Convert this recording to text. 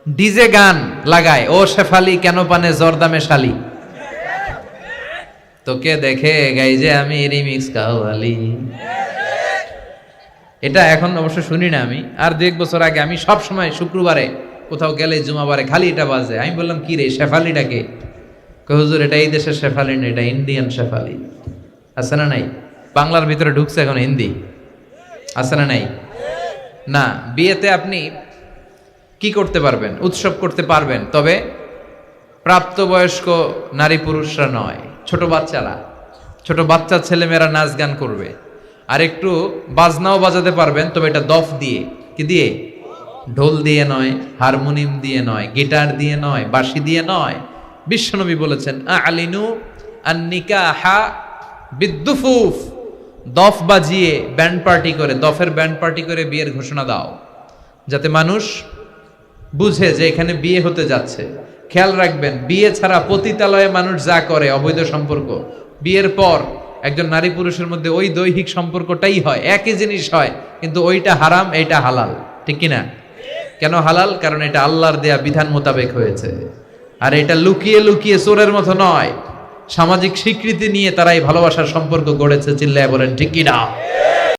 DJ গান লাগায়, ও শেফালি কেন পানে জর্দামে শালি, তোকে দেখে গাই যে আমি রিমিক্স কাওয়ালি। এটা এখন অবশ্য শুনি না আমি, আর 2-1 বছর আগে আমি সব সময় শুক্রবারে কোথাও গেলে জুমাবারে খালি এটা বাজে। আমি বললাম কি রে শেফালিটাকে? হুজুর এটা এই দেশের শেফালি না, এটা ইন্ডিয়ান শেফালি। আছে না নাই? বাংলার ভিতরে ঢুকছে এখন হিন্দি, আছে না নাই? না, বিয়েতে আপনি কি করতে পারবেন? উৎসব করতে পারবেন, তবে প্রাপ্তবয়স্ক নারী পুরুষরা নয়, ছোট বাচ্চারা, ছোট বাচ্চা ছেলেমেয়েরা নাচ গান করবে। আর একটু বাজনাও বাজাতে পারবেন, তবে এটা দফ দিয়ে, কি দিয়ে? ঢোল দিয়ে নয়, হারমোনিয়াম দিয়ে নয়, গিটার দিয়ে নয়, বাঁশি দিয়ে নয়। বিশ্বনবী বলেছেন আলিনু আন-নিকাহা বিদ্দুফুফ, দফ বাজিয়ে ব্যান্ড পার্টি করে, দফের ব্যান্ড পার্টি করে বিয়ের ঘোষণা দাও, যাতে মানুষ বুঝে যে এখানে বিয়ে হতে যাচ্ছে। খেয়াল রাখবেন, বিয়ে ছাড়া পতিতালয়ে মানুষ যা করে অবৈধ সম্পর্ক, বিয়ের পর একজন নারী পুরুষের মধ্যে ওই দৈহিক সম্পর্কটাই হয়, একই জিনিস হয়, কিন্তু ওইটা হারাম, এইটা হালাল। ঠিক কিনা? কেন হালাল? কারণ এটা আল্লাহর দেয়া বিধান মোতাবেক হয়েছে। আর এটা লুকিয়ে লুকিয়ে চোরের মতো নয়, সামাজিক স্বীকৃতি নিয়ে তারা এই ভালোবাসার সম্পর্ক গড়েছে। চিল্লায় বলেন ঠিক কিনা?